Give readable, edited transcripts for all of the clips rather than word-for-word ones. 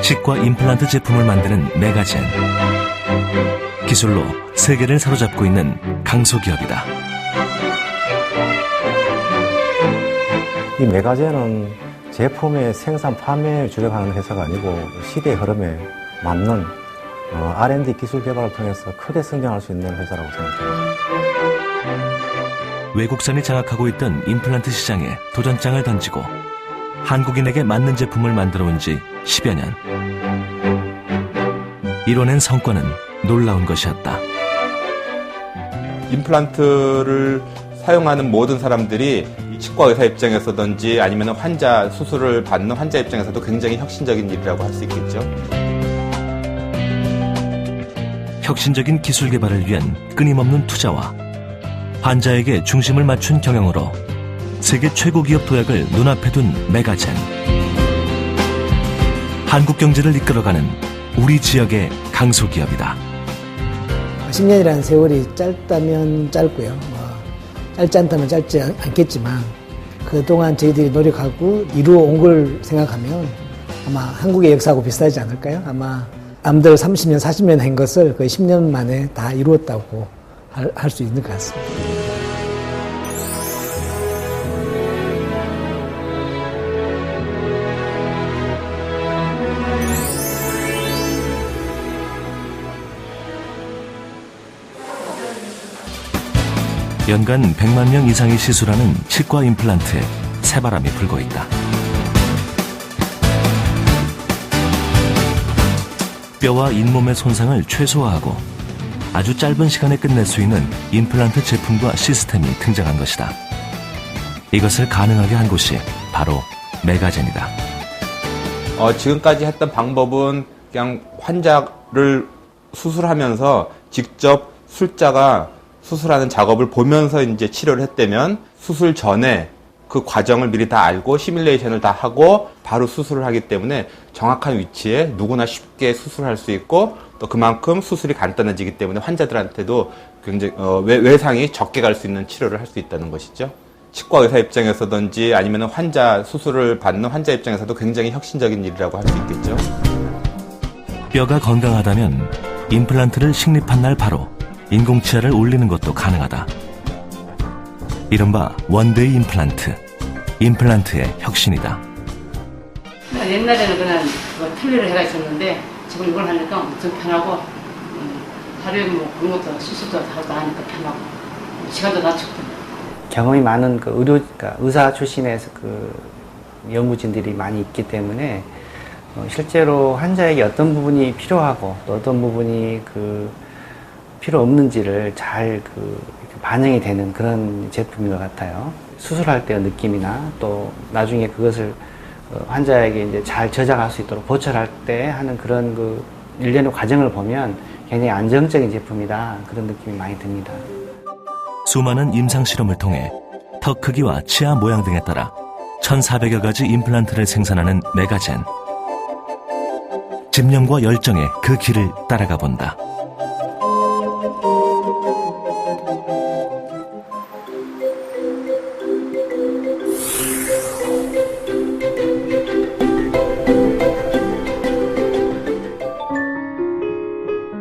치과 임플란트 제품을 만드는 메가젠. 기술로 세계를 사로잡고 있는 강소기업이다. 이 메가젠은 제품의 생산 판매에 주력하는 회사가 아니고 시대의 흐름에 맞는 R&D 기술 개발을 통해서 크게 성장할 수 있는 회사라고 생각합니다. 외국산이 장악하고 있던 임플란트 시장에 도전장을 던지고 한국인에게 맞는 제품을 만들어 온 지 10여 년. 이뤄낸 성과는 놀라운 것이었다. 임플란트를 사용하는 모든 사람들이 치과 의사 입장에서든지 아니면 환자 수술을 받는 환자 입장에서도 굉장히 혁신적인 일이라고 할 수 있겠죠. 혁신적인 기술 개발을 위한 끊임없는 투자와 환자에게 중심을 맞춘 경영으로 세계 최고 기업 도약을 눈앞에 둔 메가젠. 한국 경제를 이끌어가는 우리 지역의 강소기업이다. 10년이라는 세월이 짧다면 짧고요. 짧지 않다면 짧지 않겠지만 그동안 저희들이 노력하고 이루어온 걸 생각하면 아마 한국의 역사하고 비슷하지 않을까요? 아마 남들 30년, 40년 한 것을 거의 10년 만에 다 이루었다고 할 수 있는 것 같습니다. 연간 100만 명 이상이 시술하는 치과 임플란트에 새바람이 불고 있다. 뼈와 잇몸의 손상을 최소화하고 아주 짧은 시간에 끝낼 수 있는 임플란트 제품과 시스템이 등장한 것이다. 이것을 가능하게 한 곳이 바로 메가젠이다. 지금까지 했던 방법은 그냥 환자를 수술하면서 직접 술자가 수술하는 작업을 보면서 이제 치료를 했다면 수술 전에 그 과정을 미리 다 알고 시뮬레이션을 다 하고 바로 수술을 하기 때문에 정확한 위치에 누구나 쉽게 수술할 수 있고 또 그만큼 수술이 간단해지기 때문에 환자들한테도 굉장히 외상이 적게 갈 수 있는 치료를 할 수 있다는 것이죠. 치과 의사 입장에서든지 아니면 환자 수술을 받는 환자 입장에서도 굉장히 혁신적인 일이라고 할 수 있겠죠. 뼈가 건강하다면 임플란트를 식립한 날 바로 인공치아를 올리는 것도 가능하다. 이른바 원데이 임플란트, 임플란트의 혁신이다. 옛날에는 그냥 틀니를 해가 있었는데 지금 이걸 하니까 엄청 편하고 다리에 뭐 그런 것도 수술도 다 하니까 편하고 시간도 낮추고. 경험이 많은 그러니까 의사 출신의 연구진들이 많이 있기 때문에 실제로 환자에게 어떤 부분이 필요하고 또 어떤 부분이 필요 없는지를 잘 반영이 되는 그런 제품인 것 같아요. 수술할 때의 느낌이나 또 나중에 그것을 환자에게 이제 잘 저장할 수 있도록 보철할 때 하는 그런 일련의 과정을 보면 굉장히 안정적인 제품이다. 그런 느낌이 많이 듭니다. 수많은 임상 실험을 통해 턱 크기와 치아 모양 등에 따라 1,400여 가지 임플란트를 생산하는 메가젠. 집념과 열정의 그 길을 따라가 본다.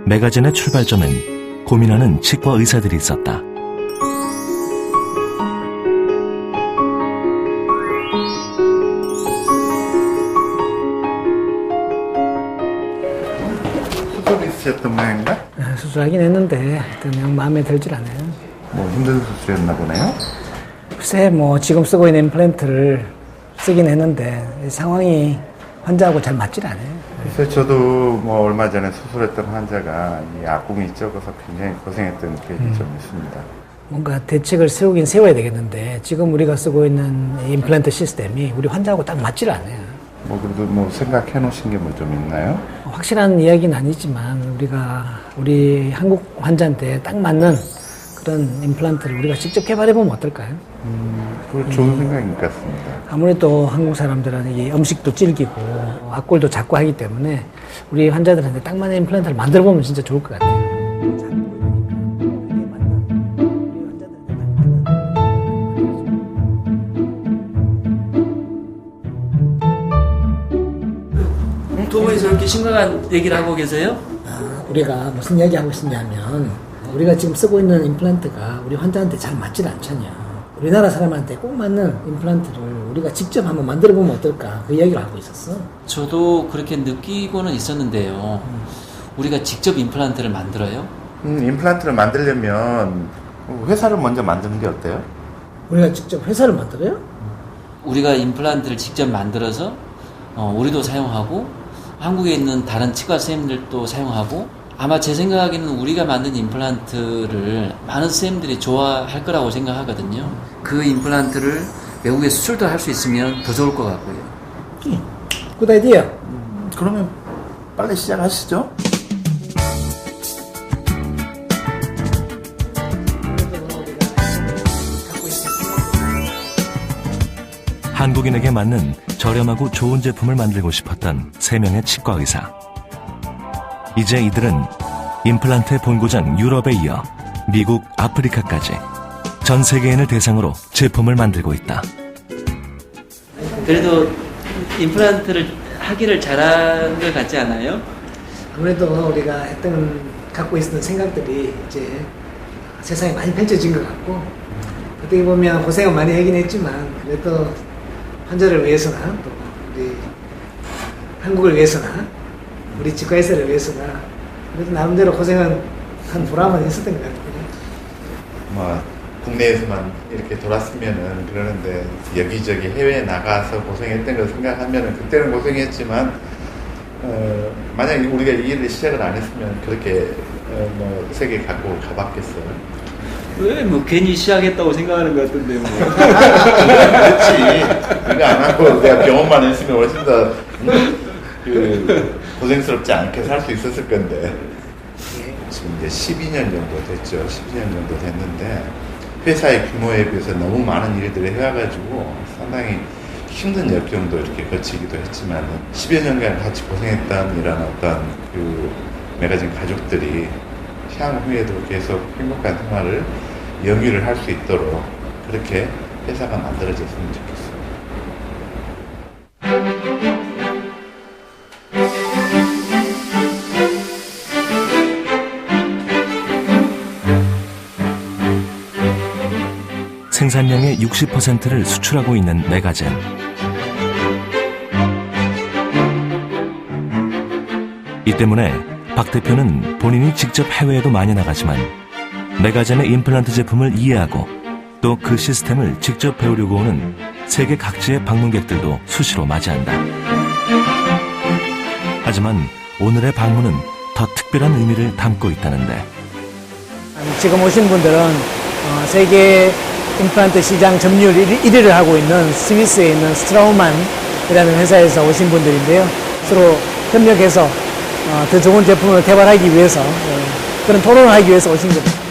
메가젠의 출발점엔 고민하는 치과 의사들이 있었다. 수술 있으셨던 모양인가? 수술하긴 했는데 그냥 마음에 들질 않아요. 뭐 힘든 수술이었나 보네요? 글쎄 지금 쓰고 있는 임플란트를 쓰긴 했는데 상황이 환자하고 잘 맞질 않아요. 그래서 저도 얼마 전에 수술했던 환자가 이 악궁이 적어서 굉장히 고생했던 기억이 좀 있습니다. 뭔가 대책을 세우긴 세워야 되겠는데 지금 우리가 쓰고 있는 임플란트 시스템이 우리 환자하고 딱 맞질 않아요. 그래도 생각해 놓으신 게 좀 있나요? 확실한 이야기는 아니지만 우리 한국 환자한테 딱 맞는 그런 임플란트를 우리가 직접 개발해보면 어떨까요? 그거 좋은 생각인 것 같습니다. 아무래도 한국 사람들은 이 음식도 질기고 악골도 작고 하기 때문에 우리 환자들한테 딱 맞는 임플란트를 만들어보면 진짜 좋을 것 같아요. 왜 저렇게 심각한 얘기를 하고 계세요? 우리가 무슨 이야기 하고 있냐면 우리가 지금 쓰고 있는 임플란트가 우리 환자한테 잘 맞질 않잖냐. 우리나라 사람한테 꼭 맞는 임플란트를 우리가 직접 한번 만들어 보면 어떨까, 그 이야기를 하고 있었어. 저도 그렇게 느끼고는 있었는데요. 우리가 직접 임플란트를 만들어요? 임플란트를 만들려면 회사를 먼저 만드는 게 어때요? 우리가 직접 회사를 만들어요? 우리가 임플란트를 직접 만들어서 우리도 사용하고 한국에 있는 다른 치과 선생님들도 사용하고, 아마 제 생각에는 우리가 만든 임플란트를 많은 선생님들이 좋아할 거라고 생각하거든요. 그 임플란트를 외국에 수출도 할 수 있으면 더 좋을 것 같고요. 굿 아이디어. 그러면 빨리 시작하시죠. 한국인에게 맞는 저렴하고 좋은 제품을 만들고 싶었던 3명의 치과 의사. 이제 이들은 임플란트의 본고장 유럽에 이어 미국, 아프리카까지 전 세계인을 대상으로 제품을 만들고 있다. 그래도 임플란트를 하기를 잘한 것 같지 않아요? 아무래도 우리가 갖고 있었던 생각들이 이제 세상에 많이 펼쳐진 것 같고, 어떻게 보면 고생은 많이 하긴 했지만 그래도 환자를 위해서나 또 우리 한국을 위해서나 우리 치과의사를 위해서나 그래도 나름대로 고생은 한 보람은 있었던 것 같아요. 뭐 국내에서만 이렇게 돌았으면은 그러는데 여기저기 해외에 나가서 고생했던 걸 생각하면은 그때는 고생했지만 만약에 우리가 이 일을 시작을 안 했으면 그렇게 뭐 세계 갖고 가봤겠어요? 왜 뭐 괜히 시작했다고 생각하는 것 같은데 뭐. 그렇지. 그거 안 하고 내가 병원만 했으면 훨씬 더 고생스럽지 않게 살 수 있었을 건데. 지금 이제 12년 정도 됐죠. 12년 정도 됐는데 회사의 규모에 비해서 너무 많은 일들을 해와가지고 상당히 힘든 역경도 이렇게 거치기도 했지만 10여 년간 같이 고생했던 이런 어떤 그 매거진 가족들이 향후에도 계속 행복한 생활을 영위를 할 수 있도록 그렇게 회사가 만들어졌으면 좋겠어요. 생산량의 60%를 수출하고 있는 메가젠. 이 때문에 박 대표는 본인이 직접 해외에도 많이 나가지만 메가젠의 임플란트 제품을 이해하고 또 그 시스템을 직접 배우려고 오는 세계 각지의 방문객들도 수시로 맞이한다. 하지만 오늘의 방문은 더 특별한 의미를 담고 있다는데, 지금 오신 분들은 세계 임플란트 시장 점유율 1위를 하고 있는 스위스에 있는 스트라우만이라는 회사에서 오신 분들인데요. 서로 협력해서 더 좋은 제품을 개발하기 위해서 그런 토론을 하기 위해서 오신 겁니다.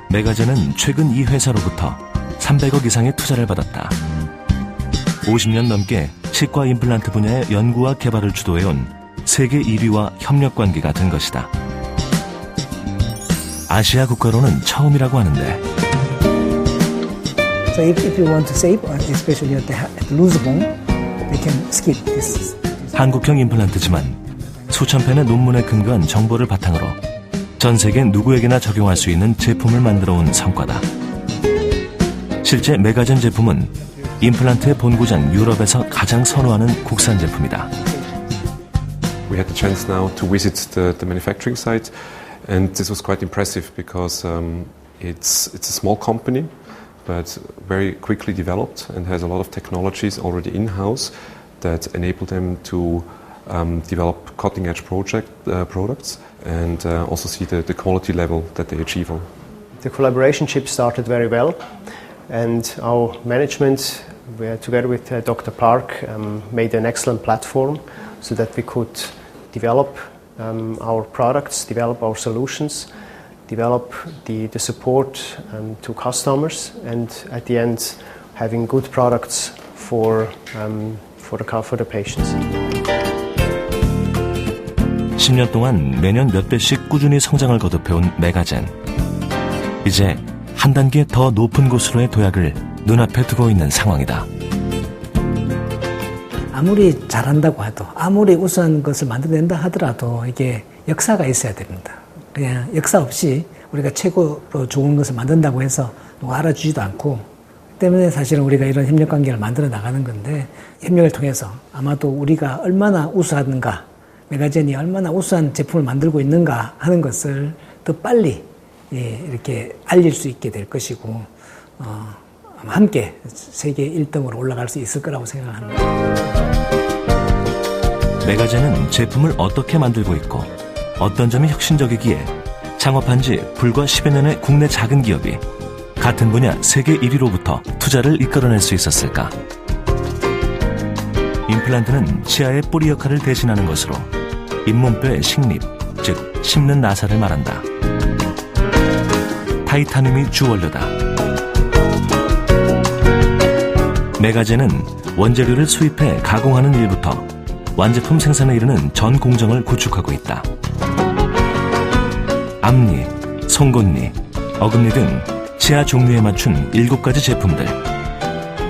메가젠은 최근 이 회사로부터 300억 이상의 투자를 받았다. 50년 넘게 치과 임플란트 분야의 연구와 개발을 주도해온 세계 1위와 협력 관계가 된 것이다. 아시아 국가로는 처음이라고 하는데, So if you want to save, especially at the loose bone, they can skip this. 한국형 임플란트지만 수천 편의 논문에 근거한 정보를 바탕으로 전 세계 누구에게나 적용할 수 있는 제품을 만들어온 성과다. 실제 메가젠 제품은 임플란트의 본고장 유럽에서 가장 선호하는 국산 제품이다. We had the chance now to visit the manufacturing site, and this was quite impressive because it's a small company, but very quickly developed and has a lot of technologies already in-house that enable them to develop cutting-edge products and also see the quality level that they achieve on. The collaboration started very well, and our management, together with Dr. Park, made an excellent platform so that we could develop our products, develop our solutions, develop the support to customers, and at the end having good products for the patients. 10년 동안 매년 몇 배씩 꾸준히 성장을 거듭해온 메가젠. 이제 한 단계 더 높은 곳으로의 도약을 눈앞에 두고 있는 상황이다. 아무리 잘한다고 해도 아무리 우수한 것을 만들어낸다 하더라도 이게 역사가 있어야 됩니다. 그냥 역사 없이 우리가 최고로 좋은 것을 만든다고 해서 누가 알아주지도 않고 때문에 사실은 우리가 이런 협력관계를 만들어 나가는 건데 협력을 통해서 아마도 우리가 얼마나 우수한가 메가젠이 얼마나 우수한 제품을 만들고 있는가 하는 것을 더 빨리 이렇게 알릴 수 있게 될 것이고 함께 세계 1등으로 올라갈 수 있을 거라고 생각합니다. 메가젠은 제품을 어떻게 만들고 있고 어떤 점이 혁신적이기에 창업한 지 불과 10여 년의 국내 작은 기업이 같은 분야 세계 1위로부터 투자를 이끌어낼 수 있었을까? 임플란트는 치아의 뿌리 역할을 대신하는 것으로 잇몸뼈의 식립, 즉 심는 나사를 말한다. 타이타늄이 주원료다. 메가젠은 원재료를 수입해 가공하는 일부터 완제품 생산에 이르는 전 공정을 구축하고 있다. 앞니, 송곳니, 어금니 등 치아 종류에 맞춘 7가지 제품들.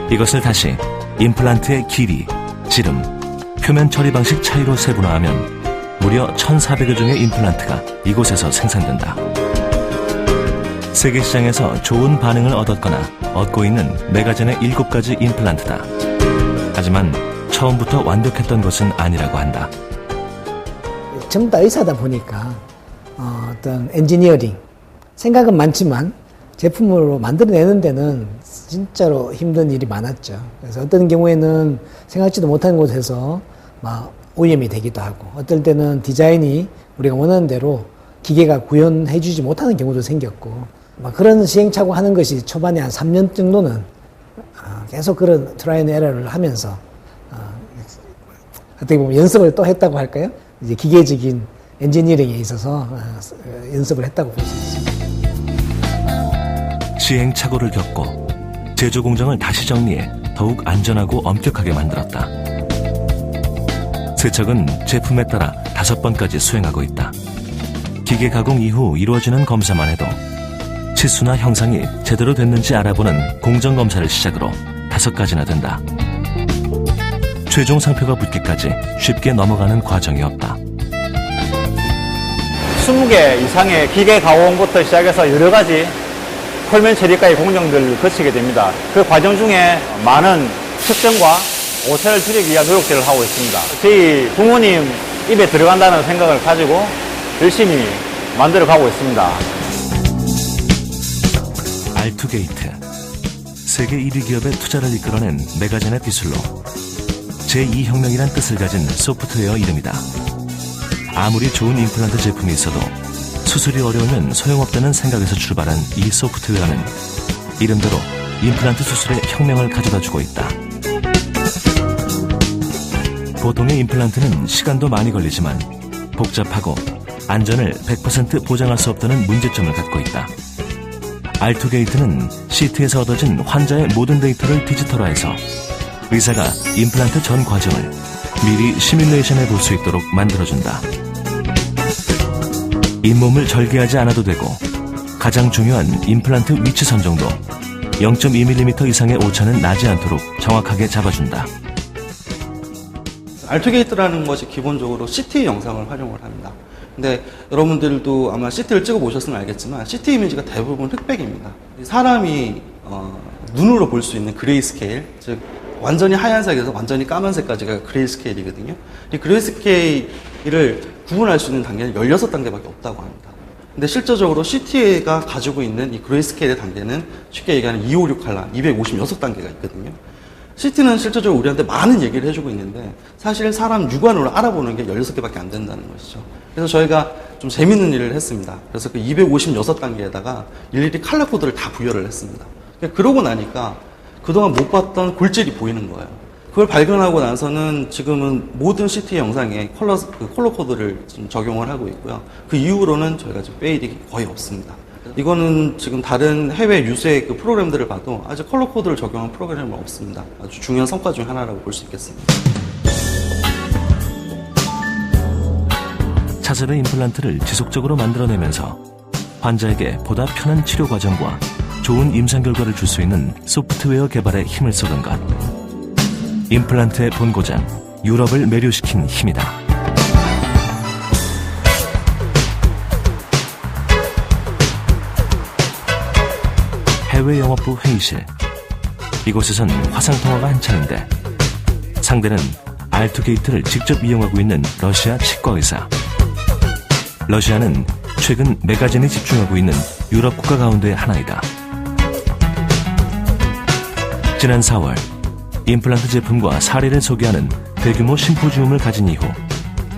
이것을 다시 임플란트의 길이, 지름, 표면 처리 방식 차이로 세분화하면 무려 1,400여 종의 임플란트가 이곳에서 생산된다. 세계 시장에서 좋은 반응을 얻었거나 얻고 있는 메가젠의 7가지 임플란트다. 하지만 처음부터 완벽했던 것은 아니라고 한다. 전부 다 의사다 보니까 어떤 엔지니어링, 생각은 많지만 제품으로 만들어내는 데는 진짜로 힘든 일이 많았죠. 그래서 어떤 경우에는 생각지도 못한 곳에서 막 오염이 되기도 하고, 어떨 때는 디자인이 우리가 원하는 대로 기계가 구현해주지 못하는 경우도 생겼고, 막 그런 시행착오 하는 것이 초반에 한 3년 정도는 계속 그런 트라이 앤 에러를 하면서 어떻게 보면 연습을 또 했다고 할까요? 이제 기계적인 엔지니어링에 있어서 연습을 했다고 볼 수 있습니다. 시행착오를 겪고 제조 공정을 다시 정리해 더욱 안전하고 엄격하게 만들었다. 세척은 제품에 따라 5번까지 수행하고 있다. 기계 가공 이후 이루어지는 검사만 해도 치수나 형상이 제대로 됐는지 알아보는 공정검사를 시작으로 5가지나 된다. 최종 상표가 붙기까지 쉽게 넘어가는 과정이 없다. 20개 이상의 기계 가공부터 시작해서 여러 가지 표면 처리까지 공정들을 거치게 됩니다. 그 과정 중에 많은 측정과 오차를 줄이기 위한 노력들을 하고 있습니다. 저희 부모님 입에 들어간다는 생각을 가지고 열심히 만들어 가고 있습니다. 알투게이트, 세계 1위 기업의 투자를 이끌어낸 메가젠의 기술로 제2혁명이란 뜻을 가진 소프트웨어 이름이다. 아무리 좋은 임플란트 제품이 있어도 수술이 어려우면 소용없다는 생각에서 출발한 이 소프트웨어는 이름대로 임플란트 수술에 혁명을 가져다주고 있다. 보통의 임플란트는 시간도 많이 걸리지만 복잡하고 안전을 100% 보장할 수 없다는 문제점을 갖고 있다. 알투게이트는 CT에서 얻어진 환자의 모든 데이터를 디지털화해서 의사가 임플란트 전 과정을 미리 시뮬레이션해 볼 수 있도록 만들어준다. 잇몸을 절개하지 않아도 되고 가장 중요한 임플란트 위치 선정도 0.2mm 이상의 오차는 나지 않도록 정확하게 잡아준다. 알투게이트라는 것이 기본적으로 CT 영상을 활용을 합니다. 근데 여러분들도 아마 CT를 찍어 보셨으면 알겠지만 CT 이미지가 대부분 흑백입니다. 사람이 눈으로 볼 수 있는 그레이스케일, 즉 완전히 하얀색에서 완전히 까만색까지가 그레이스케일이거든요. 이 그레이스케일을 구분할 수 있는 단계는 16단계밖에 없다고 합니다. 근데 실질적으로 CT가 가지고 있는 이 그레이스케일의 단계는 쉽게 얘기하는 256 칼라, 256단계가 있거든요. CT는 실질적으로 우리한테 많은 얘기를 해주고 있는데 사실 사람 육안으로 알아보는 게 16개밖에 안 된다는 것이죠. 그래서 저희가 좀 재밌는 일을 했습니다. 그래서 그 256단계에다가 일일이 칼라 코드를 다 부여를 했습니다. 그러고 나니까 그동안 못 봤던 골질이 보이는 거예요. 그걸 발견하고 나서는 지금은 모든 CT 영상에 컬러 코드를 좀 적용을 하고 있고요. 그 이후로는 저희가 지금 빼 일이 거의 없습니다. 이거는 지금 다른 해외 유수의 그 프로그램들을 봐도 아직 컬러 코드를 적용한 프로그램은 없습니다. 아주 중요한 성과 중 하나라고 볼 수 있겠습니다. 차세대 임플란트를 지속적으로 만들어내면서 환자에게 보다 편한 치료 과정과 좋은 임상 결과를 줄 수 있는 소프트웨어 개발에 힘을 쏟은 것. 임플란트의 본고장, 유럽을 매료시킨 힘이다. 해외 영업부 회의실. 이곳에선 화상통화가 한창인데 상대는 알투게이트를 직접 이용하고 있는 러시아 치과의사. 러시아는 최근 메가젠이 집중하고 있는 유럽 국가 가운데 하나이다. 지난 4월 임플란트 제품과 사례를 소개하는 대규모 심포지움을 가진 이후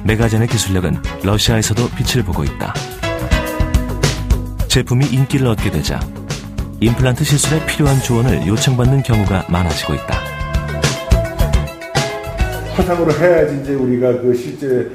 메가젠의 기술력은 러시아에서도 빛을 보고 있다. 제품이 인기를 얻게 되자 임플란트 시술에 필요한 조언을 요청받는 경우가 많아지고 있다. 화상으로 해야지 이제 우리가 그 실제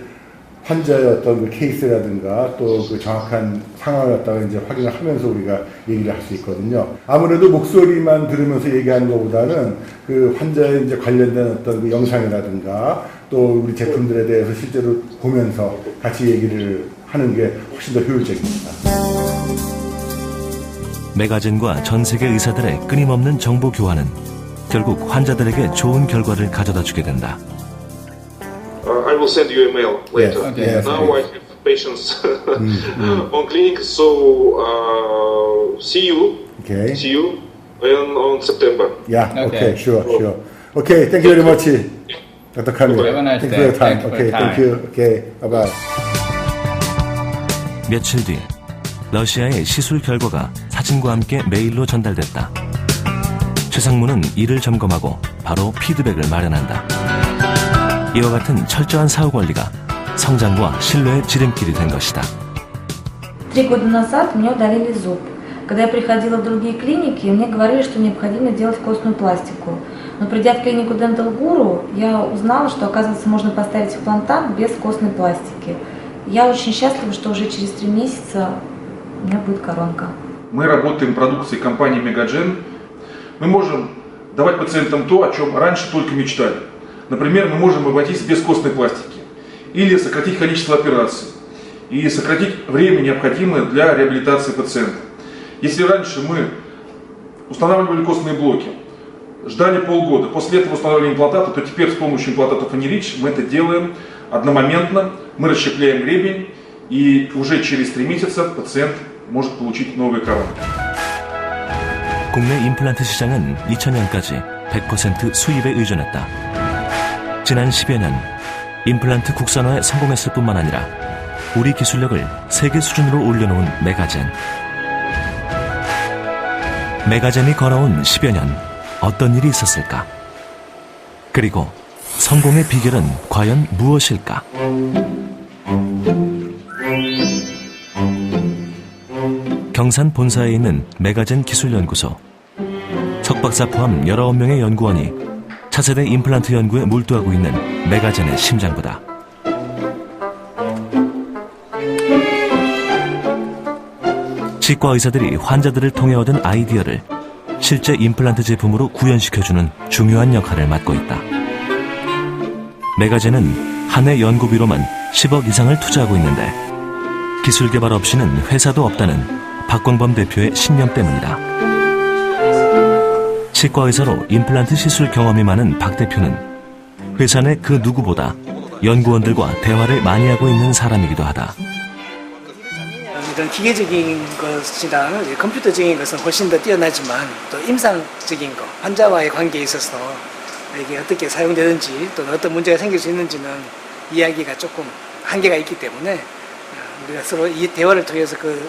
환자의 어떤 그 케이스라든가 또 그 정확한 상황을 갖다가 이제 확인을 하면서 우리가 얘기를 할 수 있거든요. 아무래도 목소리만 들으면서 얘기하는 것보다는 그 환자의 이제 관련된 어떤 그 영상이라든가 또 우리 제품들에 대해서 실제로 보면서 같이 얘기를 하는 게 훨씬 더 효율적입니다. 메가젠과 전 세계 의사들의 끊임없는 정보 교환은 결국 환자들에게 좋은 결과를 가져다 주게 된다. I will send you a mail later. Yes, yes, now yes. I have patients on clinic, so see you. Okay. See you on September. Yeah. Okay. Sure. Okay. Thank you very much, Dr. Kamil. Have a nice Thank you for your day. time. Thank you for Okay. your Thank you. Okay. Bye bye. 며칠 뒤 러시아의 시술 결과가 사진과 함께 메일로 전달됐다. 최상무는 이를 점검하고 바로 피드백을 마련한다. 이와 같은 철저한 사후 관리가 성장과 신뢰의 지름길이 된 것이다. 3 года назад мне удалили зуб. Когда я приходила в другие клиники, мне говорили, что необходимо делать костную пластику. Но придя в клинику Dental Guru, я узнала, что, оказывается, можно поставить имплантат без костной пластики. Я очень счастлива, что уже через 3 месяца у меня будет коронка. Мы работаем в продукции компании Megagen. Мы можем давать пациентам то, о чем раньше только мечтали. Например, мы можем обойтись без костной пластики или сократить количество операций и сократить время, необходимое для реабилитации пациента. Если раньше мы устанавливали костные блоки, ждали полгода, после этого устанавливали имплантаты, то теперь с помощью имплантатов Anirich мы это делаем одномоментно, мы расщепляем гребень, и уже через 3 месяца пациент может получить новые короны. 국내 임플란트 시장은 2000년까지 100% 수입에 의존했다. 지난 10여 년 임플란트 국산화에 성공했을 뿐만 아니라 우리 기술력을 세계 수준으로 올려놓은 메가젠. 메가젠이 걸어온 10여 년 어떤 일이 있었을까? 그리고 성공의 비결은 과연 무엇일까? 경산 본사에 있는 메가젠 기술연구소. 석박사 포함 19명의 연구원이 차세대 임플란트 연구에 몰두하고 있는 메가젠의 심장부다. 치과 의사들이 환자들을 통해 얻은 아이디어를 실제 임플란트 제품으로 구현시켜주는 중요한 역할을 맡고 있다. 메가젠은 한 해 연구비로만 10억 이상을 투자하고 있는데 기술 개발 없이는 회사도 없다는 박광범 대표의 신념 때문이다. 치과 의사로 임플란트 시술 경험이 많은 박 대표는 회사 내 그 누구보다 연구원들과 대화를 많이 하고 있는 사람이기도 하다. 이런 기계적인 것이나 컴퓨터적인 것은 훨씬 더 뛰어나지만 또 임상적인 것, 환자와의 관계에 있어서 이게 어떻게 사용되는지 또 어떤 문제가 생길 수 있는지는 이야기가 조금 한계가 있기 때문에 우리가 서로 이 대화를 통해서 그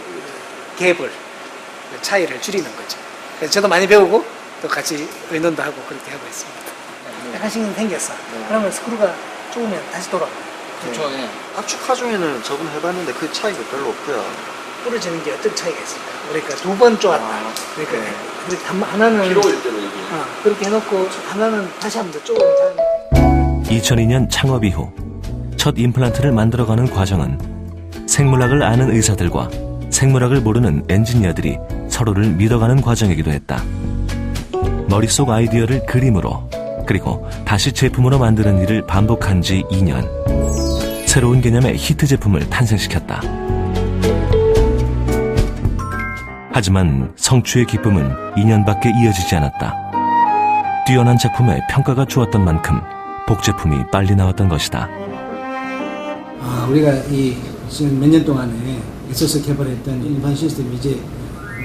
갭을, 그 차이를 줄이는 거죠. 그래서 저도 많이 배우고 또 같이 의논도 하고 그렇게 하고 있습니다. 약간씩 생겼어. 그러면 스크루가 조으면 다시 돌아가. 그렇죠. 네. 압축 하중에는 저번에 해봤는데 그 차이가 별로 없고요. 부러지는 게 어떤 차이가 있을까? 그러니까 2번 쪼았다. 그러니까 네. 그렇게 하나는 키로일 때로 얘기해요. 그렇게 해놓고 하나는 다시 한번 더 쪼으면 잘. 2002년 창업 이후 첫 임플란트를 만들어가는 과정은 생물학을 아는 의사들과 생물학을 모르는 엔지니어들이 서로를 믿어가는 과정이기도 했다. 머릿속 아이디어를 그림으로 그리고 다시 제품으로 만드는 일을 반복한 지 2년. 새로운 개념의 히트 제품을 탄생시켰다. 하지만 성취의 기쁨은 2년밖에 이어지지 않았다. 뛰어난 제품에 평가가 주었던 만큼 복제품이 빨리 나왔던 것이다. 우리가 이 지금 몇 년 동안에 애써서 개발했던 인판 시스템이 이제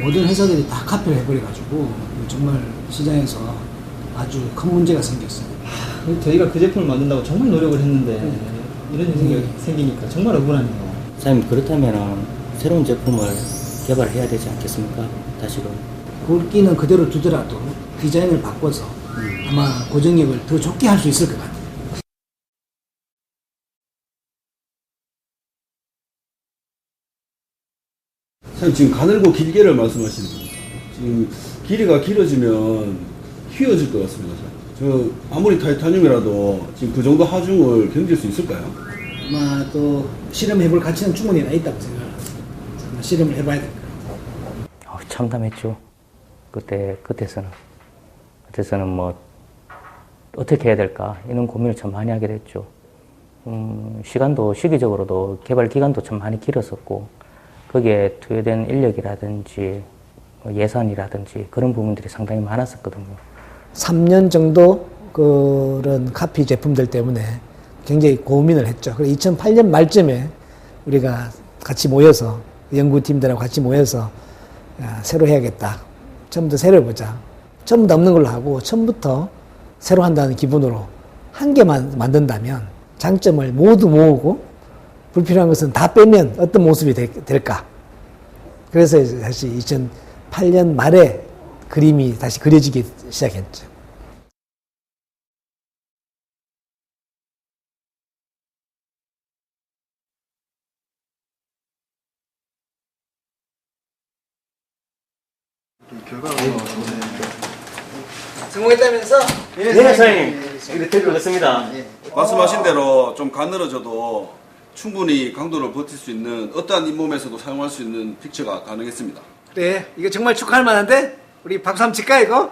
모든 회사들이 다 카피를 해버려가지고 정말 시장에서 아주 큰 문제가 생겼어요. 저희가 그 제품을 만든다고 정말 노력을 했는데 이런 일이 생기니까 정말 억울하네요. 사장님, 그렇다면 새로운 제품을 개발해야 되지 않겠습니까? 다시금. 굵기는 그대로 두더라도 디자인을 바꿔서 아마 고정력을 더 좋게 할 수 있을 것 같아요. 사장님, 지금 가늘고 길게를 말씀하시는 거예요. 지금 길이가 길어지면 휘어질 것 같습니다. 저 아무리 타이타늄이라도 지금 그 정도 하중을 견딜 수 있을까요? 아마 또 실험해볼 가치는 충분히 있다고 생각합니다. 실험을 해봐야 될 거예요. 참담했죠. 그때서는 뭐 어떻게 해야 될까 이런 고민을 참 많이 하게 됐죠. 시기적으로도 개발 기간도 참 많이 길었었고 거기에 투여된 인력이라든지 예산이라든지 그런 부분들이 상당히 많았었거든요. 3년 정도 그런 카피 제품들 때문에 굉장히 고민을 했죠. 그래서 2008년 말쯤에 우리가 같이 모여서 연구팀들하고 같이 모여서 새로 해야겠다. 처음부터 새로 해보자. 처음부터 없는 걸로 하고 처음부터 새로 한다는 기분으로 한 개만 만든다면 장점을 모두 모으고 불필요한 것은 다 빼면 어떤 모습이 될까. 그래서 사실 2008년 말에 그림이 다시 그려지기 시작했죠. 성공했다면서? 네, 사장님. 이렇게 들어오겠습니다. 말씀하신 대로 좀 가늘어져도 충분히 강도를 버틸 수 있는 어떠한 잇몸에서도 사용할 수 있는 픽처가 가능했습니다. 그래, 이거 정말 축하할 만한데? 우리 박수 한번 칠까, 이거?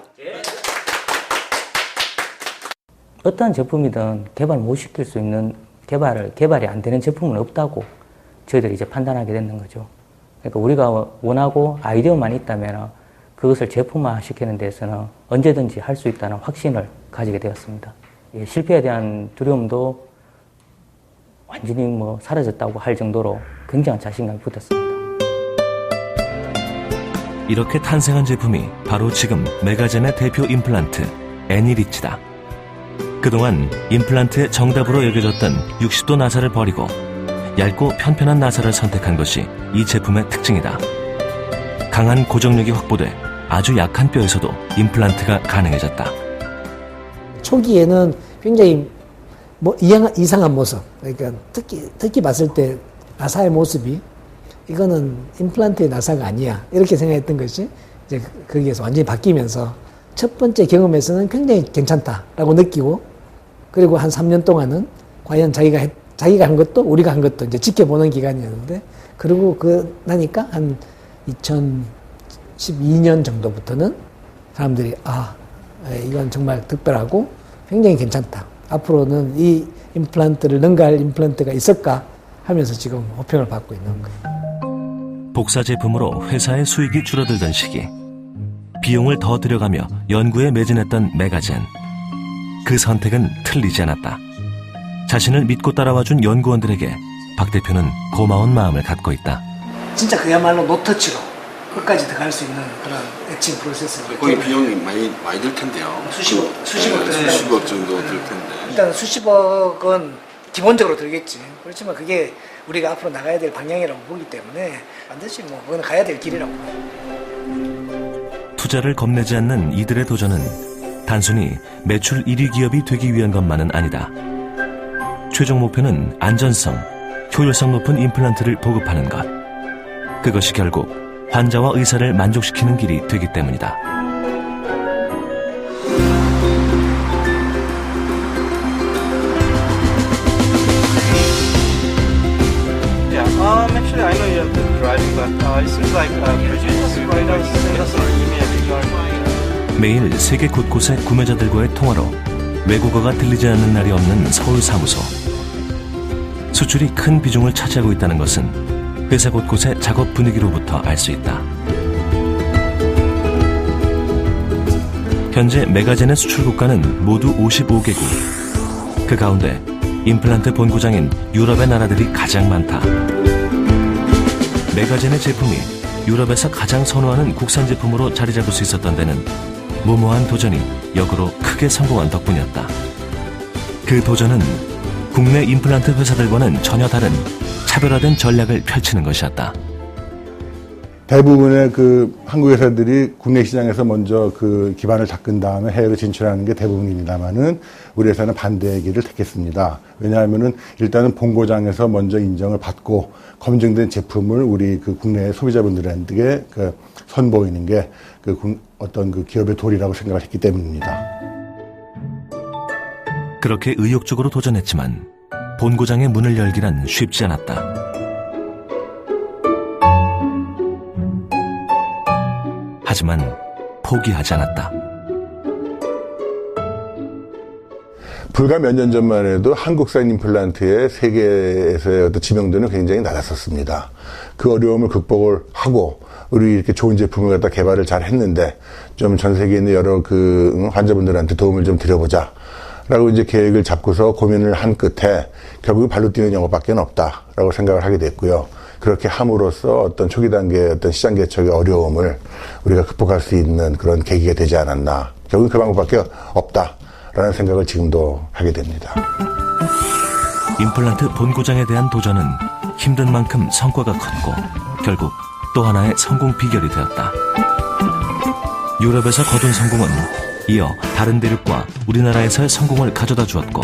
어떠한 제품이든 개발 못 시킬 수 있는 개발이 안 되는 제품은 없다고 저희들이 이제 판단하게 되는 거죠. 그러니까 우리가 원하고 아이디어만 있다면 그것을 제품화 시키는 데서는 언제든지 할 수 있다는 확신을 가지게 되었습니다. 실패에 대한 두려움도 완전히 뭐 사라졌다고 할 정도로 굉장한 자신감이 붙었습니다. 이렇게 탄생한 제품이 바로 지금 메가젠의 대표 임플란트 애니리치다. 그동안 임플란트의 정답으로 여겨졌던 60도 나사를 버리고 얇고 편편한 나사를 선택한 것이 이 제품의 특징이다. 강한 고정력이 확보돼 아주 약한 뼈에서도 임플란트가 가능해졌다. 초기에는 굉장히 뭐 이상한 모습, 그러니까 특히 봤을 때 나사의 모습이 이거는 임플란트의 나사가 아니야 이렇게 생각했던 것이 이제 거기에서 완전히 바뀌면서 첫 번째 경험에서는 굉장히 괜찮다라고 느끼고 그리고 한 3년 동안은 과연 자기가 한 것도 우리가 한 것도 이제 지켜보는 기간이었는데 그리고 나니까 한 2012년 정도부터는 사람들이 이건 정말 특별하고 굉장히 괜찮다. 앞으로는 이 임플란트를 능가할 임플란트가 있을까 하면서 지금 호평을 받고 있는 거예요. 복사 제품으로 회사의 수익이 줄어들던 시기 비용을 더 들여가며 연구에 매진했던 메가젠. 그 선택은 틀리지 않았다. 자신을 믿고 따라와준 연구원들에게 박 대표는 고마운 마음을 갖고 있다. 진짜 그야말로 노터치로 끝까지 들어갈 수 있는 그런 애칭 프로세스를 거기 비용이 많이 들 텐데요. 수십억 정도 들 텐데. 일단 수십억은 기본적으로 들겠지. 그렇지만 그게 우리가 앞으로 나가야 될 방향이라고 보기 때문에 반드시 뭐 그건 가야 될 길이라고 봐요. 투자를 겁내지 않는 이들의 도전은 단순히 매출 1위 기업이 되기 위한 것만은 아니다. 최종 목표는 안전성, 효율성 높은 임플란트를 보급하는 것. 그것이 결국 환자와 의사를 만족시키는 길이 되기 때문이다. Actually, I know you have been driving, but it seems like producers right now send us an email. 매일 세계 곳곳의 구매자들과의 통화로 외국어가 들리지 않는 날이 없는 서울 사무소. 수출이 큰 비중을 차지하고 있다는 것은 회사 곳곳의 작업 분위기로부터 알 수 있다. 현재 메가젠의 수출 국가는 모두 55개국. 그 가운데 임플란트 본고장인 유럽의 나라들이 가장 많다. 메가젠의 제품이 유럽에서 가장 선호하는 국산 제품으로 자리 잡을 수 있었던 데는 무모한 도전이 역으로 크게 성공한 덕분이었다. 그 도전은 국내 임플란트 회사들과는 전혀 다른 차별화된 전략을 펼치는 것이었다. 대부분의 그 한국 회사들이 국내 시장에서 먼저 그 기반을 닦은 다음에 해외로 진출하는 게 대부분입니다만은 우리 회사는 반대의 길을 택했습니다. 왜냐하면은 일단은 본고장에서 먼저 인정을 받고 검증된 제품을 우리 그 국내 소비자분들에게 그 선보이는 게 그 어떤 그 기업의 도리라고 생각을 했기 때문입니다. 그렇게 의욕적으로 도전했지만 본고장의 문을 열기란 쉽지 않았다. 하지만 포기하지 않았다. 불과 몇 년 전만 해도 한국산 임플란트의 세계에서의 어떤 지명도는 굉장히 낮았었습니다. 그 어려움을 극복을 하고 우리 이렇게 좋은 제품을 갖다 개발을 잘 했는데 좀 전 세계에 있는 여러 그 환자분들한테 도움을 좀 드려보자 라고 이제 계획을 잡고서 고민을 한 끝에 결국 발로 뛰는 영업밖에 없다라고 생각을 하게 됐고요. 그렇게 함으로써 어떤 초기 단계의 어떤 시장 개척의 어려움을 우리가 극복할 수 있는 그런 계기가 되지 않았나. 결국 그 방법밖에 없다라는 생각을 지금도 하게 됩니다. 임플란트 본고장에 대한 도전은 힘든 만큼 성과가 컸고 결국 또 하나의 성공 비결이 되었다. 유럽에서 거둔 성공은 이어 다른 대륙과 우리나라에서의 성공을 가져다 주었고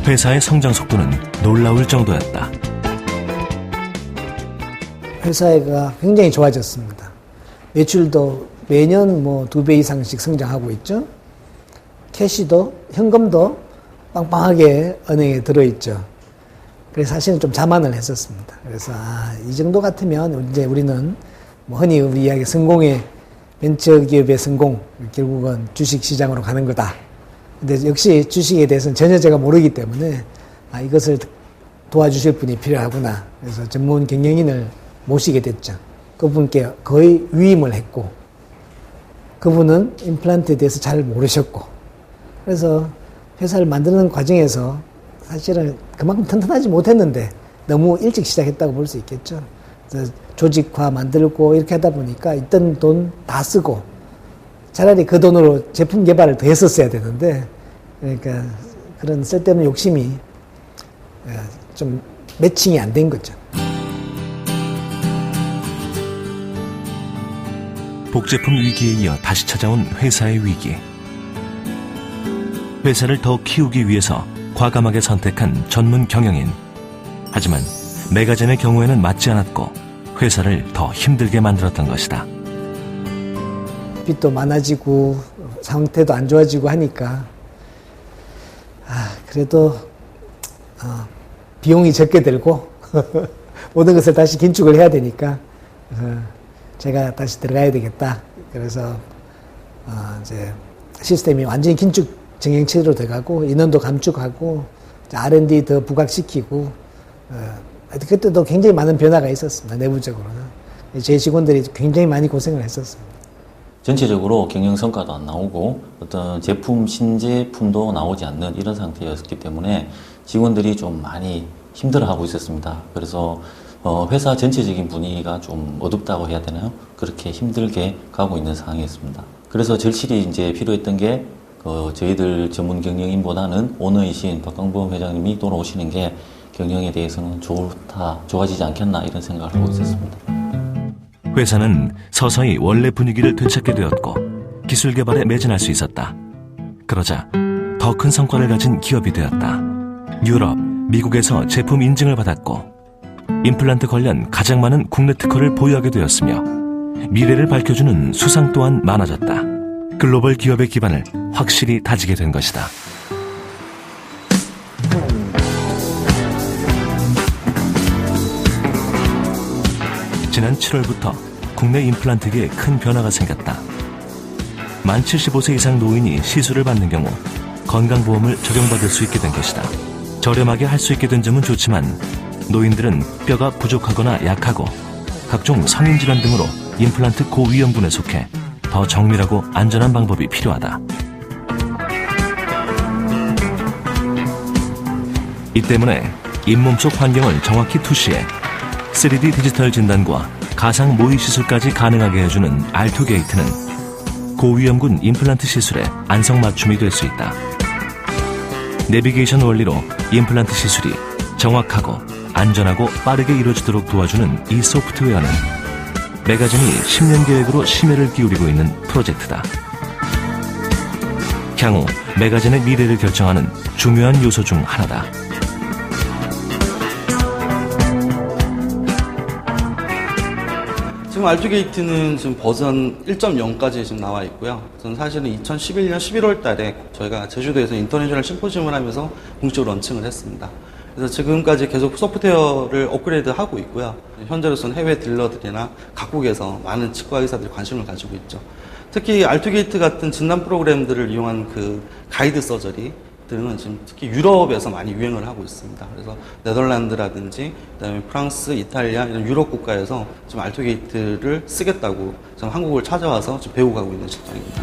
회사의 성장 속도는 놀라울 정도였다. 회사가 굉장히 좋아졌습니다. 매출도 매년 뭐 2배 이상씩 성장하고 있죠. 캐시도, 현금도 빵빵하게 은행에 들어있죠. 그래서 사실은 좀 자만을 했었습니다. 그래서 이 정도 같으면 이제 우리는 뭐 흔히 우리 이야기 성공의 벤처기업의 성공, 결국은 주식시장으로 가는 거다. 근데 역시 주식에 대해서는 전혀 제가 모르기 때문에 이것을 도와주실 분이 필요하구나. 그래서 전문 경영인을 모시게 됐죠. 그분께 거의 위임을 했고 그분은 임플란트에 대해서 잘 모르셨고 그래서 회사를 만드는 과정에서 사실은 그만큼 튼튼하지 못했는데 너무 일찍 시작했다고 볼 수 있겠죠. 그래서 조직화 만들고 이렇게 하다 보니까 있던 돈 다 쓰고 차라리 그 돈으로 제품 개발을 더 했었어야 되는데 그러니까 그런 쓸데없는 욕심이 좀 매칭이 안 된 거죠. 복제품 위기에 이어 다시 찾아온 회사의 위기. 회사를 더 키우기 위해서 과감하게 선택한 전문 경영인. 하지만 메가젠의 경우에는 맞지 않았고 회사를 더 힘들게 만들었던 것이다. 빚도 많아지고 상태도 안 좋아지고 하니까 그래도 비용이 적게 들고 모든 것을 다시 긴축을 해야 되니까 제가 다시 들어가야 되겠다. 그래서 이제 시스템이 완전히 긴축 정형체로 돼가고 인원도 감축하고 R&D 더 부각시키고 그때도 굉장히 많은 변화가 있었습니다. 내부적으로는 제 직원들이 굉장히 많이 고생을 했었습니다. 전체적으로 경영 성과도 안 나오고 어떤 제품 신제품도 나오지 않는 이런 상태였기 때문에 직원들이 좀 많이 힘들어하고 있었습니다. 그래서 회사 전체적인 분위기가 좀 어둡다고 해야 되나요? 그렇게 힘들게 가고 있는 상황이었습니다. 그래서 절실히 이제 필요했던 게 저희들 전문 경영인보다는 오너이신 박광범 회장님이 돌아오시는 게 경영에 대해서는 좋아지지 않겠나 이런 생각을 하고 있었습니다. 회사는 서서히 원래 분위기를 되찾게 되었고 기술 개발에 매진할 수 있었다. 그러자 더 큰 성과를 가진 기업이 되었다. 유럽, 미국에서 제품 인증을 받았고 임플란트 관련 가장 많은 국내 특허를 보유하게 되었으며 미래를 밝혀주는 수상 또한 많아졌다. 글로벌 기업의 기반을 확실히 다지게 된 것이다. 지난 7월부터 국내 임플란트계에 큰 변화가 생겼다. 만 75세 이상 노인이 시술을 받는 경우 건강보험을 적용받을 수 있게 된 것이다. 저렴하게 할 수 있게 된 점은 좋지만 노인들은 뼈가 부족하거나 약하고 각종 성인질환 등으로 임플란트 고위험군에 속해 더 정밀하고 안전한 방법이 필요하다. 이 때문에 잇몸 속 환경을 정확히 투시해 3D 디지털 진단과 가상 모의 시술까지 가능하게 해주는 R2게이트는 고위험군 임플란트 시술의 안성맞춤이 될 수 있다. 내비게이션 원리로 임플란트 시술이 정확하고 안전하고 빠르게 이루어지도록 도와주는 이 소프트웨어는 메가젠이 10년 계획으로 심혈을 기울이고 있는 프로젝트다. 향후 메가젠의 미래를 결정하는 중요한 요소 중 하나다. 지금 R2게이트는 지금 버전 1.0까지 지금 나와 있고요. 저는 사실은 2011년 11월 달에 저희가 제주도에서 인터내셔널 심포지움을 하면서 공식적으로 런칭을 했습니다. 그래서 지금까지 계속 소프트웨어를 업그레이드하고 있고요. 현재로서는 해외 딜러들이나 각국에서 많은 치과 의사들이 관심을 가지고 있죠. 특히 R2게이트 같은 진단 프로그램들을 이용한 그 가이드 서저리들은 지금 특히 유럽에서 많이 유행을 하고 있습니다. 그래서 네덜란드라든지 그다음에 프랑스, 이탈리아 이런 유럽 국가에서 지금 R2게이트를 쓰겠다고 지금 한국을 찾아와서 지금 배우고 있는 실정입니다.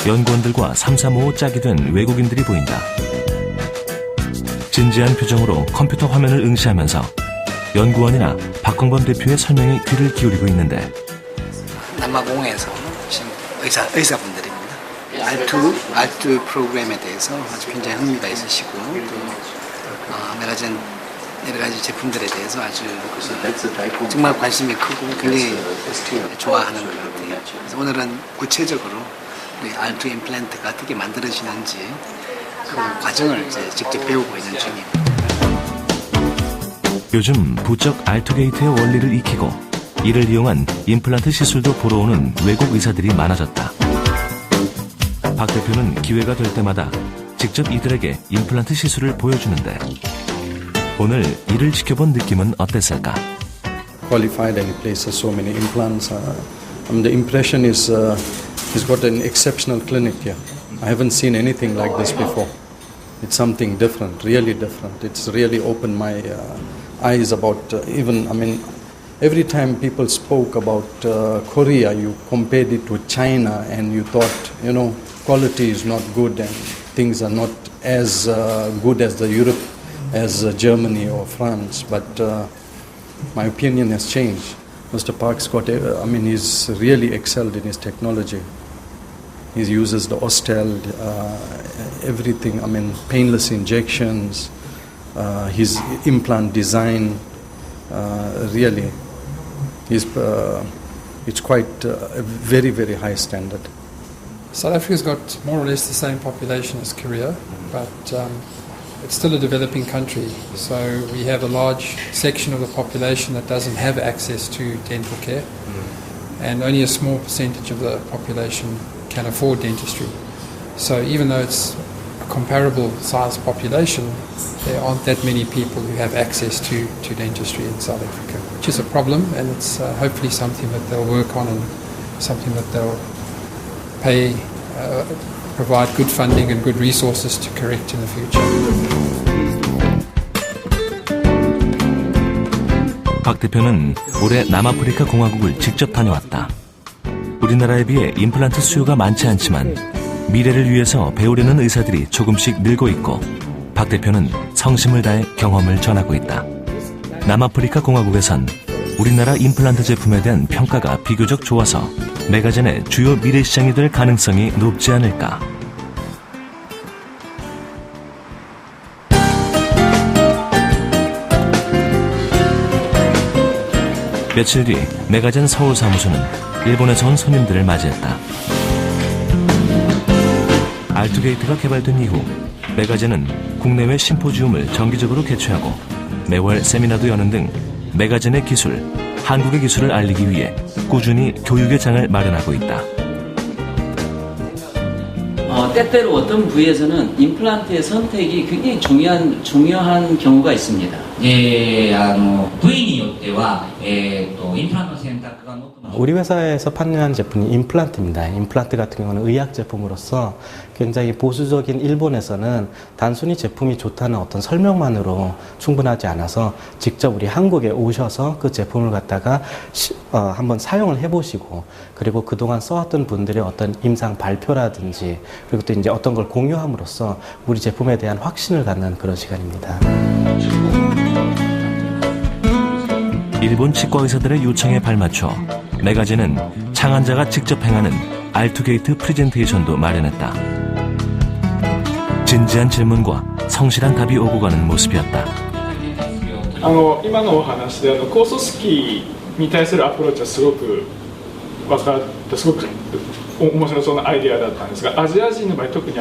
연구원들과 삼삼오오 짝이 된 외국인들이 보인다. 진지한 표정으로 컴퓨터 화면을 응시하면서 연구원이나 박홍범 대표의 설명에 귀를 기울이고 있는데 남아공에서 오신 의사분들입니다. R2 프로그램에 대해서 아주 굉장히 흥미가 있으시고 또 메가젠 여러 가지 제품들에 대해서 아주 정말 관심이 크고 굉장히 좋아하는 것 같아요. 그래서 오늘은 구체적으로 우리 R2 임플란트가 어떻게 만들어지는지 그 과정을 이제 직접 배우고 있는 중입니다. 요즘 부쩍 R2게이트의 원리를 익히고 이를 이용한 임플란트 시술도 보러 오는 외국 의사들이 많아졌다. 박 대표는 기회가 될 때마다 직접 이들에게 임플란트 시술을 보여주는데 오늘 이를 지켜본 느낌은 어땠을까? Qualified and he places so many implants. The impression is he's got an exceptional clinic here. I haven't seen anything like this before. It's something different, really different. It's really opened my eyes about every time people spoke about Korea, you compared it with China and you thought, quality is not good and things are not as good as the Europe, as Germany or France. But my opinion has changed. Mr. Park's he's really excelled in his technology. He uses the Ostel, everything, painless injections, his implant design, really, it's quite a very, very high standard. South Africa's got more or less the same population as Korea, but it's still a developing country. So we have a large section of the population that doesn't have access to dental care, and only a small percentage of the population can afford dentistry. So even though it's a comparable size population, there aren't that many people who have access to dentistry in South Africa, which is a problem, and it's hopefully something that they'll work on and something that they'll provide good funding and good resources to correct in the future. 박 대표는 올해 남아프리카 공화국을 직접 다녀왔다. 우리나라에 비해 임플란트 수요가 많지 않지만 미래를 위해서 배우려는 의사들이 조금씩 늘고 있고 박 대표는 성심을 다해 경험을 전하고 있다. 남아프리카 공화국에선 우리나라 임플란트 제품에 대한 평가가 비교적 좋아서 메가젠의 주요 미래 시장이 될 가능성이 높지 않을까. 며칠 뒤 메가젠 서울 사무소는 일본에서 온 손님들을 맞이했다. R2게이트가 개발된 이후 메가젠은 국내외 심포지움을 정기적으로 개최하고 매월 세미나도 여는 등 메가젠의 기술, 한국의 기술을 알리기 위해 꾸준히 교육의 장을 마련하고 있다. 때때로 어떤 부위에서는 임플란트의 선택이 굉장히 중요한 경우가 있습니다. 우리 회사에서 판매하는 제품이 임플란트입니다. 임플란트 같은 경우는 의약 제품으로서 굉장히 보수적인 일본에서는 단순히 제품이 좋다는 어떤 설명만으로 충분하지 않아서 직접 우리 한국에 오셔서 그 제품을 갖다가 한번 사용을 해보시고, 그리고 그동안 써왔던 분들의 어떤 임상 발표라든지, 그리고 또 이제 어떤 걸 공유함으로써 우리 제품에 대한 확신을 갖는 그런 시간입니다. 일본 치과 의사들의 요청에 발맞춰 매거진은 창안자가 직접 행하는 알투게이트 프레젠테이션도 마련했다. 진지한 질문과 성실한 답이 오고 가는 모습이었다. 今のお話で構組織に対するアプローチはすごく分かったすごく面白そうなアイデアだったんですが、アジア人の場合特に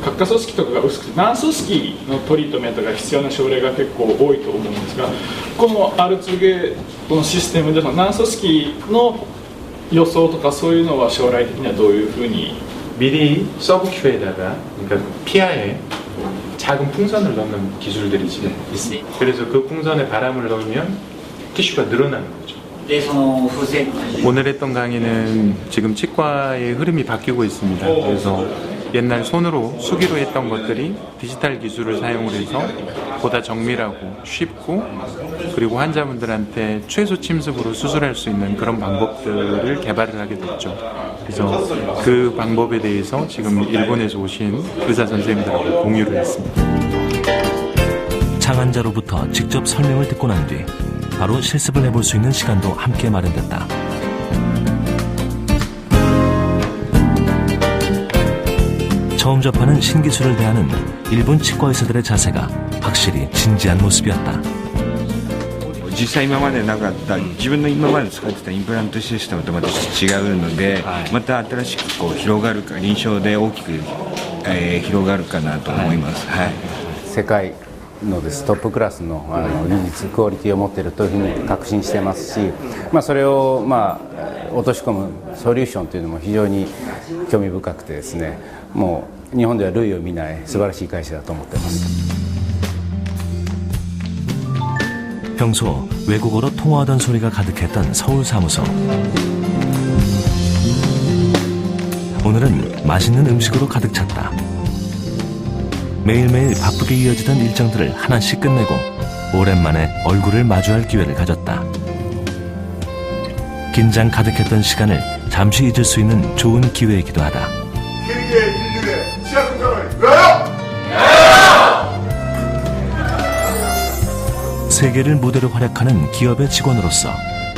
核化組織とかが薄くて軟組織のトリートメントが必要な症例が結構多いと思うんですが、この R2 ゲートのシステムで軟組織の予想とかそういうのは将来的にはどういうふうに 미리 서브큐에다가 그러니까 피하에 작은 풍선을 넣는 기술들이 지금 있습니다. 그래서 그 풍선에 바람을 넣으면 티슈가 늘어나는 거죠. 오늘 했던 강의는 지금 치과의 흐름이 바뀌고 있습니다. 그래서 옛날 손으로 수기로 했던 것들이 디지털 기술을 사용을 해서 보다 정밀하고 쉽고 그리고 환자분들한테 최소 침습으로 수술할 수 있는 그런 방법들을 개발을 하게 됐죠. 그래서 그 방법에 대해서 지금 일본에서 오신 의사 선생님들하고 공유를 했습니다. 창안자로부터 직접 설명을 듣고 난 뒤 바로 실습을 해볼 수 있는 시간도 함께 마련됐다. 처음 접하는 신기술을 대하는 일본 치과 의사들의 자세가 확실히 진지한 모습이었다. 実際今までなかった自分の今まで使ってたインプラントシステムとまた違うので、また新しくこう広がるか臨床で大きく、広がるかなと思います。はい。世界のですトップクラスの技術クオリティを持っているというふうに確信してますし、それを落とし込むソリューションというのも非常に興味深くてですね、もう日本では類を見ない素晴らしい会社だと思っています。 평소 외국어로 통화하던 소리가 가득했던 서울 사무소. 오늘은 맛있는 음식으로 가득 찼다. 매일매일 바쁘게 이어지던 일정들을 하나씩 끝내고 오랜만에 얼굴을 마주할 기회를 가졌다. 긴장 가득했던 시간을 잠시 잊을 수 있는 좋은 기회이기도 하다. 세계 인류의 치아 건강을 위하여! 세계를 무대로 활약하는 기업의 직원으로서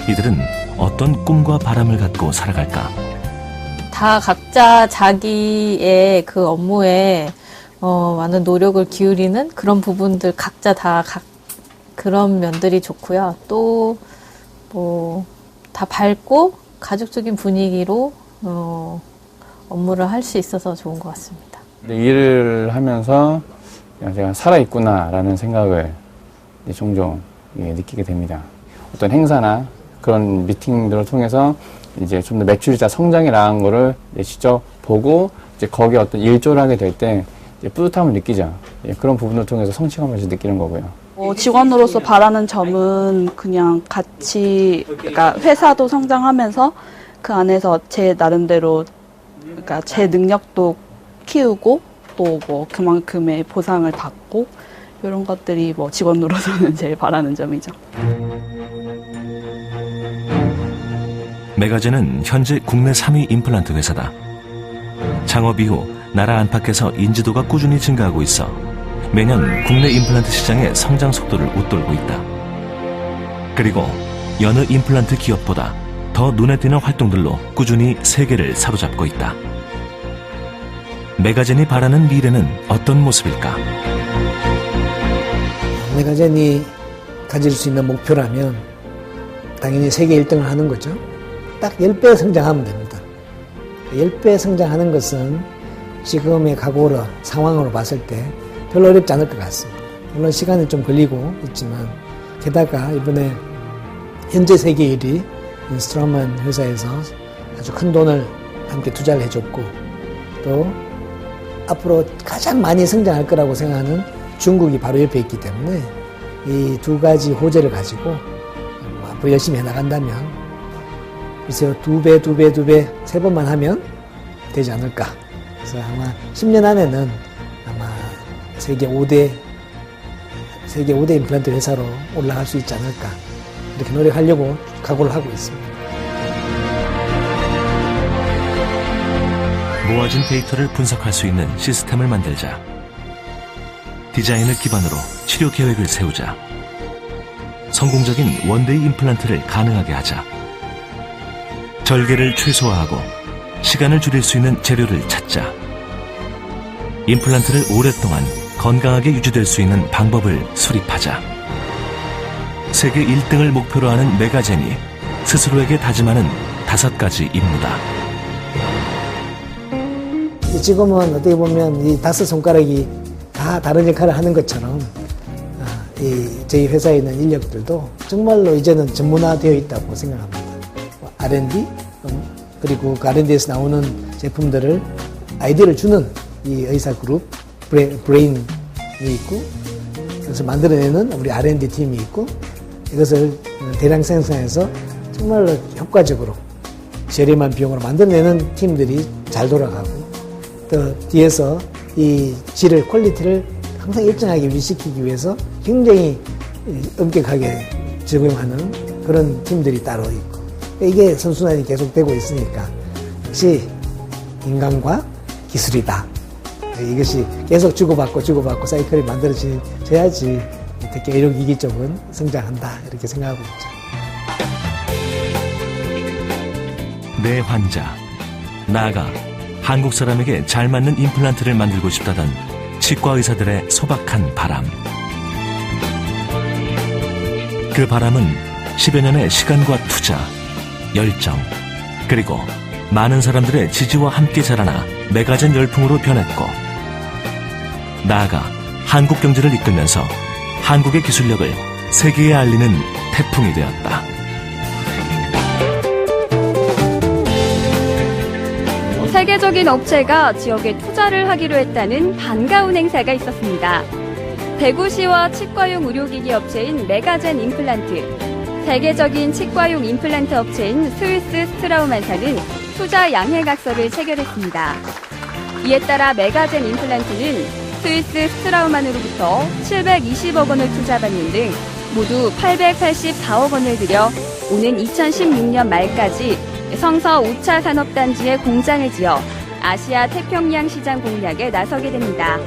이들은 어떤 꿈과 바람을 갖고 살아갈까? 다 각자 자기의 그 업무에 많은 노력을 기울이는 그런 부분들 각자 다 그런 면들이 좋고요. 또 뭐 다 밝고 가족적인 분위기로 업무를 할 수 있어서 좋은 것 같습니다. 일을 하면서 그냥 제가 살아있구나라는 생각을 종종 느끼게 됩니다. 어떤 행사나 그런 미팅들을 통해서 이제 좀 더 매출자 성장이 나은 거를 직접 보고 이제 거기에 어떤 일조를 하게 될 때 뿌듯함을 느끼죠. 그런 부분을 통해서 성취감을 느끼는 거고요. 직원으로서 바라는 점은 그냥 같이, 그러니까 회사도 성장하면서 그 안에서 제 나름대로, 그러니까 제 능력도 키우고 또 뭐 그만큼의 보상을 받고 이런 것들이 뭐 직원으로서는 제일 바라는 점이죠. 매거진은 현재 국내 3위 임플란트 회사다. 창업 이후 나라 안팎에서 인지도가 꾸준히 증가하고 있어 매년 국내 임플란트 시장의 성장 속도를 웃돌고 있다. 그리고 여느 임플란트 기업보다 더 눈에 띄는 활동들로 꾸준히 세계를 사로잡고 있다. 매거진이 바라는 미래는 어떤 모습일까? 매거진이 가질 수 있는 목표라면 당연히 세계 1등을 하는 거죠. 딱 10배 성장하면 됩니다. 10배 성장하는 것은 지금의 각오로 상황으로 봤을 때 별로 어렵지 않을 것 같습니다. 물론 시간은 좀 걸리고 있지만 게다가 이번에 현재 세계 1위 스트로만 회사에서 아주 큰 돈을 함께 투자를 해줬고 또 앞으로 가장 많이 성장할 거라고 생각하는 중국이 바로 옆에 있기 때문에 이 두 가지 호재를 가지고 앞으로 열심히 해나간다면 글쎄요 2배, 2배, 2배 3번만 하면 되지 않을까 그래서 아마 10년 안에는 아마 세계 5대 임플란트 회사로 올라갈 수 있지 않을까 이렇게 노력하려고 각오를 하고 있습니다. 모아진 데이터를 분석할 수 있는 시스템을 만들자. 디자인을 기반으로 치료 계획을 세우자. 성공적인 원데이 임플란트를 가능하게 하자. 절개를 최소화하고 시간을 줄일 수 있는 재료를 찾자. 임플란트를 오랫동안 건강하게 유지될 수 있는 방법을 수립하자. 세계 1등을 목표로 하는 메가젠이 스스로에게 다짐하는 5가지 임무다. 지금은 어떻게 보면 이 5손가락이 다 다른 역할을 하는 것처럼 저희 회사에 있는 인력들도 정말로 이제는 전문화되어 있다고 생각합니다. R&D 그리고 그 R&D에서 나오는 제품들을 아이디어를 주는 이 의사 그룹 브레인이 있고 그래서 만들어내는 우리 R&D 팀이 있고 이것을 대량 생산해서 정말로 효과적으로 저렴한 비용으로 만들어내는 팀들이 잘 돌아가고 또 뒤에서 이 질을 퀄리티를 항상 일정하게 유지시키기 위해서 굉장히 엄격하게 적용하는 그런 팀들이 따로 있고 이게 선순환이 계속되고 있으니까 역시 인간과 기술이다. 이것이 계속 주고받고 사이클이 만들어져야지 특히 의료기기 쪽은 성장한다 이렇게 생각하고 있죠. 내 환자, 나아가 한국 사람에게 잘 맞는 임플란트를 만들고 싶다던 치과 의사들의 소박한 바람. 그 바람은 10여 년의 시간과 투자, 열정, 그리고 많은 사람들의 지지와 함께 자라나 메가젠 열풍으로 변했고 나아가 한국 경제를 이끌면서 한국의 기술력을 세계에 알리는 태풍이 되었다. 세계적인 업체가 지역에 투자를 하기로 했다는 반가운 행사가 있었습니다. 대구시와 치과용 의료기기 업체인 메가젠 임플란트, 세계적인 치과용 임플란트 업체인 스위스 스트라우만사는 투자 양해각서를 체결했습니다. 이에 따라 메가젠 임플란트는 스위스 스트라우만으로부터 720억 원을 투자받는 등 모두 884억 원을 들여 오는 2016년 말까지 성서 5차 산업단지에 공장을 지어 아시아 태평양 시장 공략에 나서게 됩니다.